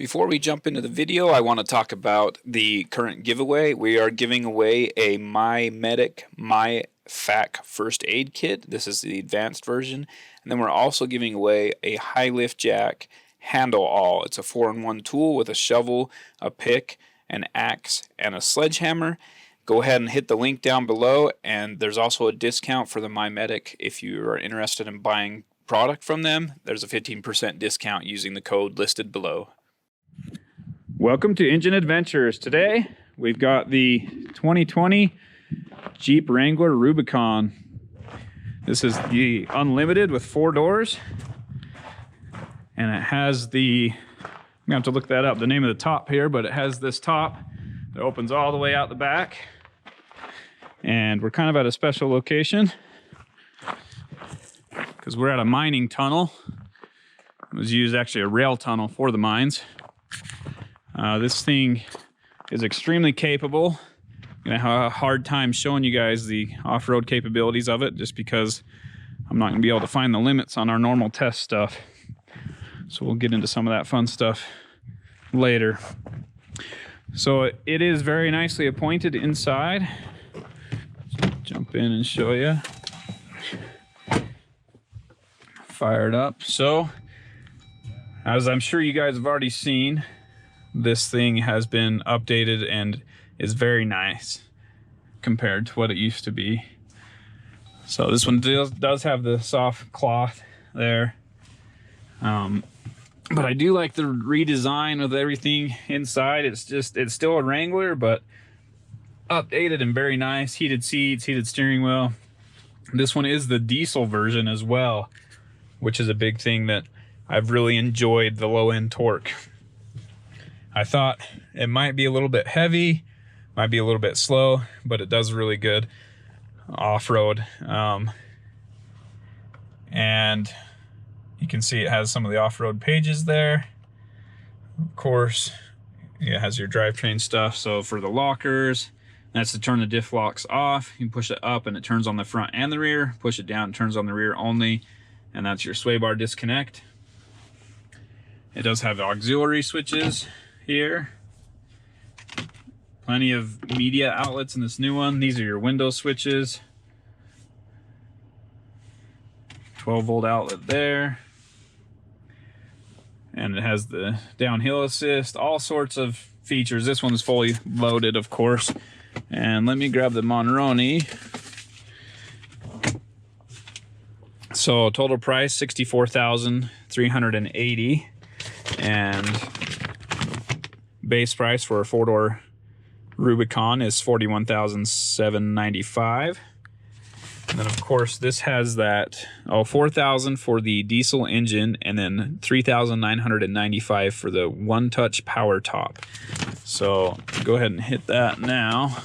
Before we jump into the video, I want to talk about the current giveaway. We are giving away a MyMedic MyFAC first aid kit. This is the advanced version. And then we're also giving away a high lift jack handle all. It's a 4-in-1 tool with a shovel, a pick, an axe, and a sledgehammer. Go ahead and hit the link down below, and there's also a discount for the MyMedic if you are interested in buying product from them. There's a 15% discount using the code listed below. Welcome to Engine Adventures. Today we've got the 2020 Jeep Wrangler Rubicon. This is the Unlimited with 4 doors, and it has the, I'm gonna have to look that up, the name of the top here, but it has this top that opens all the way out the back. And we're kind of at a special location because we're at a mining tunnel. It was used actually a rail tunnel for the mines. This thing is extremely capable. I'm gonna have a hard time showing you guys the off-road capabilities of it just because I'm not gonna be able to find the limits on our normal test stuff. So we'll get into some of that fun stuff later. So it is very nicely appointed inside. Jump in and show you. Fire it up. So, as I'm sure you guys have already seen, this thing has been updated and is very nice compared to what it used to be. So this one does have the soft cloth there. But I do like the redesign of everything inside. It's still a Wrangler, but updated and very nice. Heated seats, heated steering wheel. This one is the diesel version as well, which is a big thing that I've really enjoyed, the low end torque. I thought it might be a little bit heavy, might be a little bit slow, but it does really good off-road. And you can see it has some of the off-road pages there. Of course, it has your drivetrain stuff. So for the lockers, that's to turn the diff locks off. You can push it up and it turns on the front and the rear. Push it down, it turns on the rear only. And that's your sway bar disconnect. It does have auxiliary switches here. Plenty of media outlets in this new one. These are your window switches. 12-volt outlet there. And it has the downhill assist, all sorts of features. This one's fully loaded, of course. And let me grab the Monroney. So total price $64,380, and base price for a 4-door Rubicon is $41,795. And then of course this has that $4,000 for the diesel engine, and then $3,995 for the one-touch power top. So go ahead and hit that now.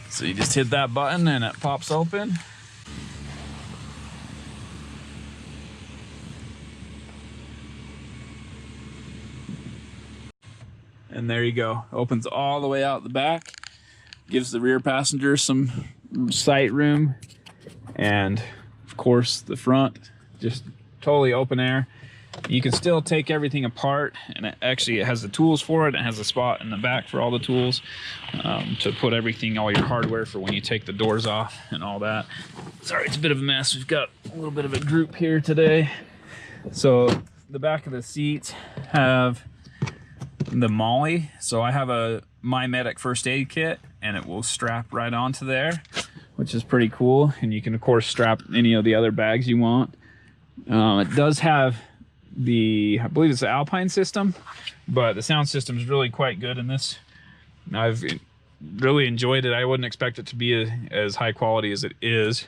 So you just hit that button and it pops open. And there you go. Opens all the way out the back. Gives the rear passenger some sight room. And of course the front, just totally open air. You can still take everything apart, and it has the tools for it. It has a spot in the back for all the tools to put everything, all your hardware for when you take the doors off and all that. Sorry, it's a bit of a mess. We've got a little bit of a group here today. So the back of the seats have the MOLLE. So I have a MyMedic first aid kit, and it will strap right onto there, which is pretty cool. And you can of course strap any of the other bags you want. It does have I believe it's the Alpine system, but the sound system is really quite good in this. I've really enjoyed it. I wouldn't expect it to be as high quality as it is,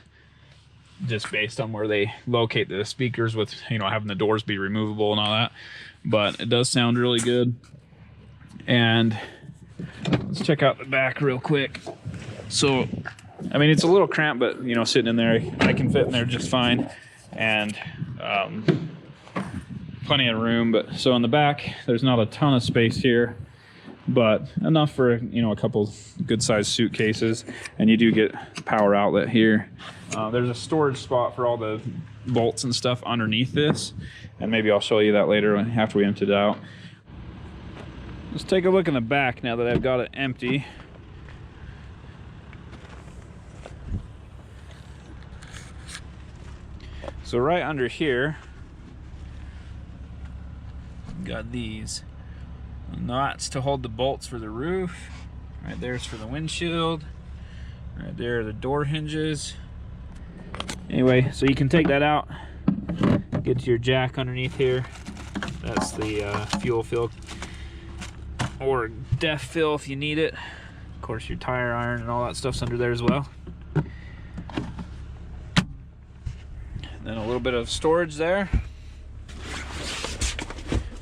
just based on where they locate the speakers with, having the doors be removable and all that. But it does sound really good. And let's check out the back real quick. So, I mean, it's a little cramped, but sitting in there, I can fit in there just fine. And plenty of room. But so in the back, there's not a ton of space here. but enough for, you know, a couple good sized suitcases. And you do get power outlet here. There's a storage spot for all the bolts and stuff underneath this, and maybe I'll show you that later after we empty it out. Let's take a look in the back now that I've got it empty. So right under here, got these nuts to hold the bolts for the roof. Right there's for the windshield. Right there are the door hinges. Anyway, so you can take that out, get to your jack underneath here. That's the fuel fill or def fill if you need it. Of course, your tire iron and all that stuff's under there as well. Then a little bit of storage there.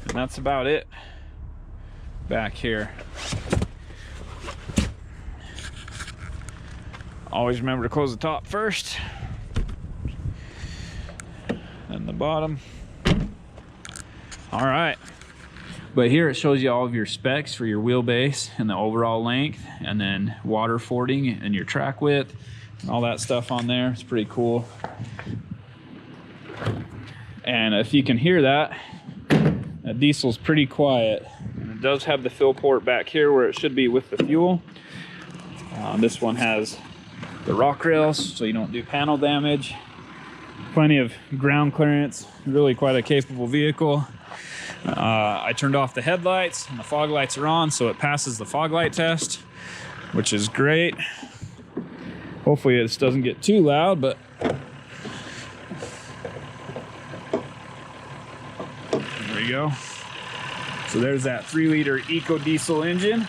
And that's about it back here. Always remember to close the top first, and the bottom. All right. But here it shows you all of your specs for your wheelbase and the overall length, and then water fording and your track width and all that stuff on there. It's pretty cool. And if you can hear that, that diesel's pretty quiet. And it does have the fill port back here where it should be with the fuel. This one has the rock rails so you don't do panel damage. Plenty of ground clearance, really quite a capable vehicle. I turned off the headlights and the fog lights are on, so it passes the fog light test, which is great. Hopefully this doesn't get too loud, but there we go. So there's that 3-liter EcoDiesel engine.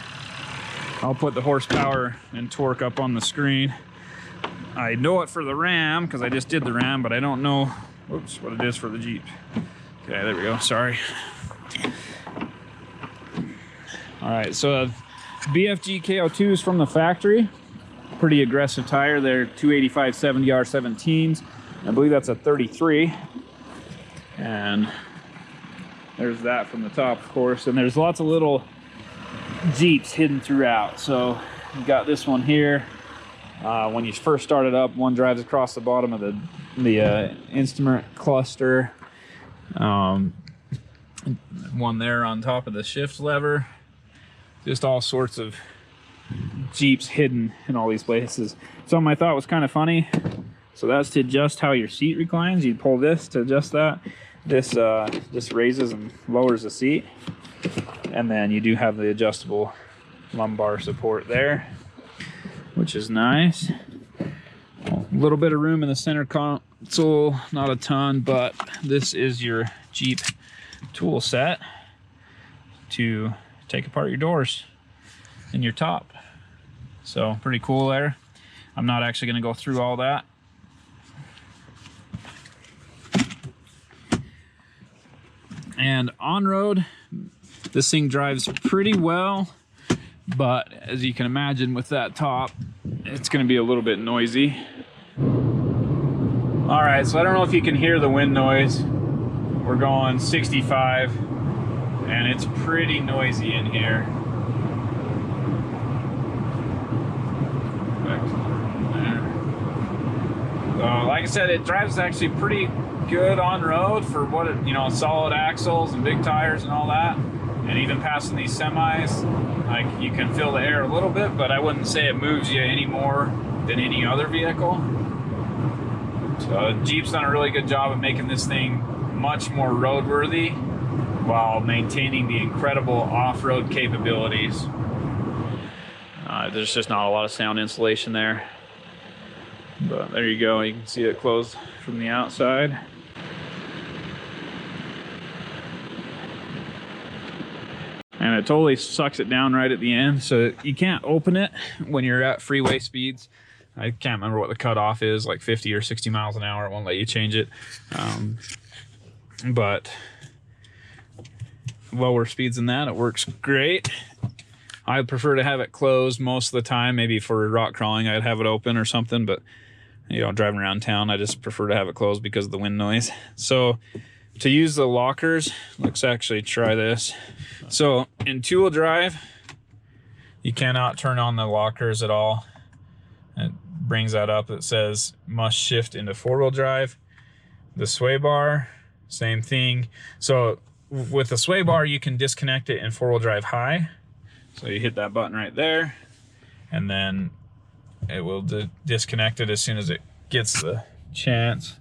I'll put the horsepower and torque up on the screen. I know it for the Ram because I just did the Ram, but I don't know, whoops, what it is for the Jeep. Okay, there we go, sorry. All right, so BFG KO2s from the factory. Pretty aggressive tire. They're 285/70 R17s. I believe that's a 33. And there's that from the top, of course. And there's lots of little Jeeps hidden throughout. So you got this one here. When you first start it up, one drives across the bottom of the instrument cluster. One there on top of the shift lever. Just all sorts of Jeeps hidden in all these places. Something I thought was kind of funny. So that's to adjust how your seat reclines. You pull this to adjust that. This just raises and lowers the seat. And then you do have the adjustable lumbar support there, which is nice. A little bit of room in the center console, not a ton, but this is your Jeep tool set to take apart your doors and your top. So pretty cool there. I'm not actually going to go through all that. And on road, this thing drives pretty well, but as you can imagine with that top, it's going to be a little bit noisy. All right, so I don't know if you can hear the wind noise. We're going 65 and it's pretty noisy in here. Like I said, it drives actually pretty good on road for what it, you know, solid axles and big tires and all that. And even passing these semis, like, you can feel the air a little bit, but I wouldn't say it moves you any more than any other vehicle. So Jeep's done a really good job of making this thing much more roadworthy while maintaining the incredible off-road capabilities. There's just not a lot of sound insulation there. But there you go, you can see it closed from the outside. And it totally sucks it down right at the end, so you can't open it when you're at freeway speeds. I can't remember what the cutoff is, like 50 or 60 miles an hour. It won't let you change it. But lower speeds than that, it works great. I prefer to have it closed most of the time. Maybe for rock crawling, I'd have it open or something, but you know, driving around town, I just prefer to have it closed because of the wind noise. So to use the lockers, let's actually try this. So in two-wheel drive, You cannot turn on the lockers at all. It brings that up. It says must shift into 4-wheel drive. The sway bar, same thing. So with the sway bar, you can disconnect it in 4-wheel drive high. So you hit that button right there, and then it will disconnect it as soon as it gets the chance.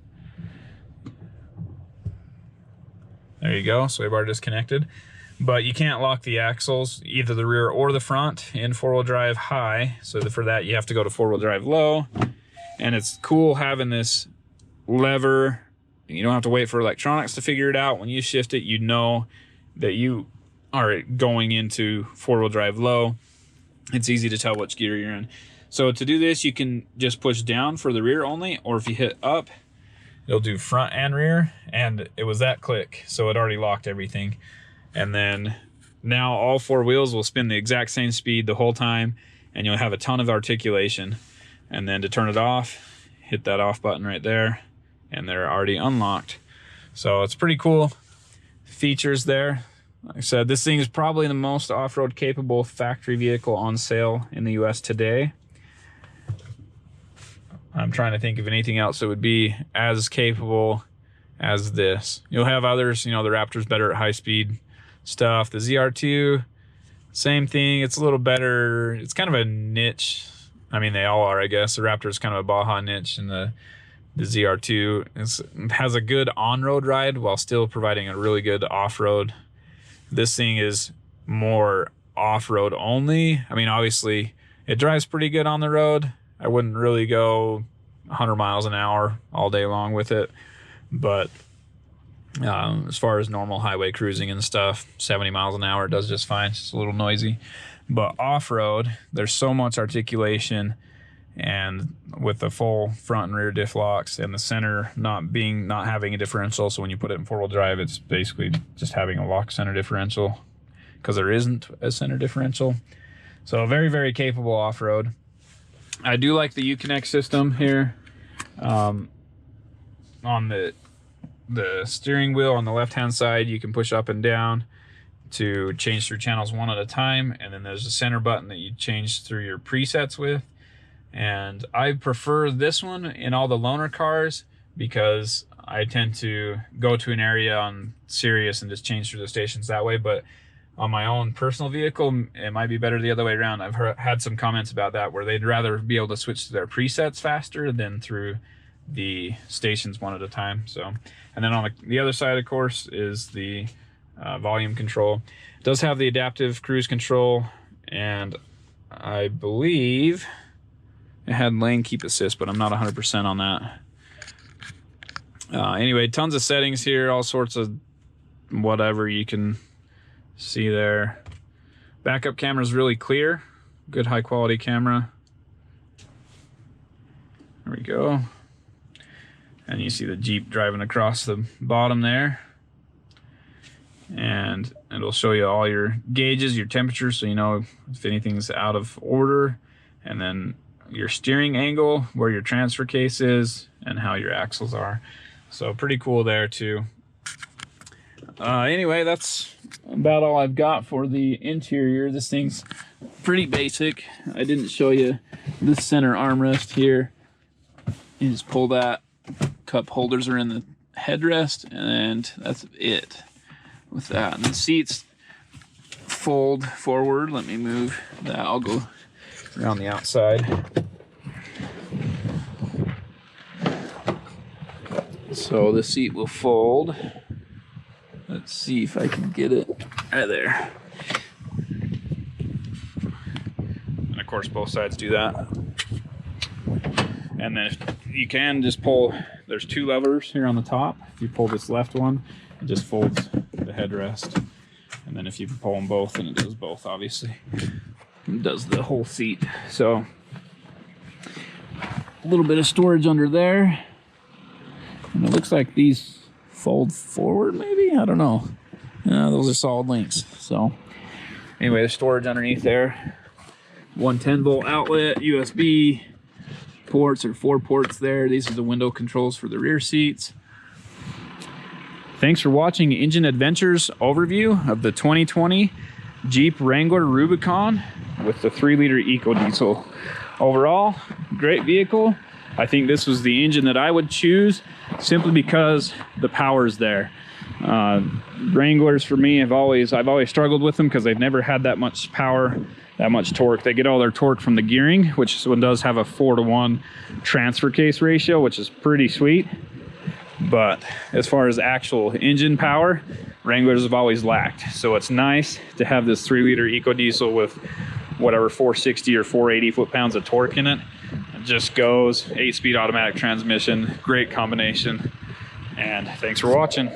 There you go, sway bar disconnected. But you can't lock the axles, either the rear or the front, in 4-wheel drive high. So for that, you have to go to 4-wheel drive low. And it's cool having this lever. You don't have to wait for electronics to figure it out. When you shift it, you know that you are going into 4-wheel drive low. It's easy to tell which gear you're in. So to do this, you can just push down for the rear only, or if you hit up, it'll do front and rear. And it was that click, so it already locked everything. And then now all 4 wheels will spin the exact same speed the whole time, and you'll have a ton of articulation. And then to turn it off, hit that off button right there, and they're already unlocked. So it's pretty cool features there. Like I said, this thing is probably the most off-road capable factory vehicle on sale in the US today. I'm trying to think of anything else that would be as capable as this. You'll have others, you know, the Raptor's better at high speed stuff. The ZR2, same thing. It's a little better. It's kind of a niche. I mean, they all are, I guess. The Raptor is kind of a Baja niche, and the ZR2 has a good on-road ride while still providing a really good off-road. This thing is more off-road only. I mean, obviously, it drives pretty good on the road. I wouldn't really go 100 miles an hour all day long with it, but as far as normal highway cruising and stuff, 70 miles an hour, it does just fine. It's just a little noisy. But off-road, there's so much articulation, and with the full front and rear diff locks, and the center not having a differential, so when you put it in 4-wheel drive, it's basically just having a lock center differential, because there isn't a center differential. So very, very capable off-road. I do like the Uconnect system here. On the steering wheel on the left-hand side, you can push up and down to change through channels one at a time, and then there's a center button that you change through your presets with. And I prefer this one in all the loaner cars because I tend to go to an area on Sirius and just change through the stations that way. But on my own personal vehicle, it might be better the other way around. I've had some comments about that, where they'd rather be able to switch to their presets faster than through the stations one at a time. So, and then on the other side, of course, is the volume control. It does have the adaptive cruise control, and I believe it had lane keep assist, but I'm not 100% on that. Anyway, tons of settings here, all sorts of whatever you can see there. Backup camera is really clear, good high quality camera. There we go. And you see the Jeep driving across the bottom there. And it'll show you all your gauges, your temperature, so you know if anything's out of order. And then your steering angle, where your transfer case is, and how your axles are. So pretty cool there too. Anyway, that's about all I've got for the interior. This thing's pretty basic. I didn't show you the center armrest here. You just pull that. Cup holders are in the headrest, and that's it with that. And the seats fold forward. Let me move that. I'll go around the outside. So the seat will fold. Let's see if I can get it right there. And of course, both sides do that. And then you can just pull, there's 2 levers here on the top. If you pull this left one, it just folds the headrest. And then if you pull them both, then it does both, obviously. It does the whole seat. So a little bit of storage under there. And it looks like these fold forward, maybe? I don't know. Those are solid links. So anyway, there's storage underneath there. 110 volt outlet, USB ports, or 4 ports there. These are the window controls for the rear seats. Thanks for watching Engine Adventures overview of the 2020 Jeep Wrangler Rubicon. with the 3-liter EcoDiesel. Overall, great vehicle. I think this was the engine that I would choose simply because the power's there. Wranglers for me, I've always struggled with them because they've never had that much power, that much torque. They get all their torque from the gearing, which this one does have a 4-to-1 transfer case ratio, which is pretty sweet. But as far as actual engine power, Wranglers have always lacked. So it's nice to have this 3-liter EcoDiesel with whatever 460 or 480 foot-pounds of torque in it. It just goes, 8-speed automatic transmission, great combination. And thanks for watching.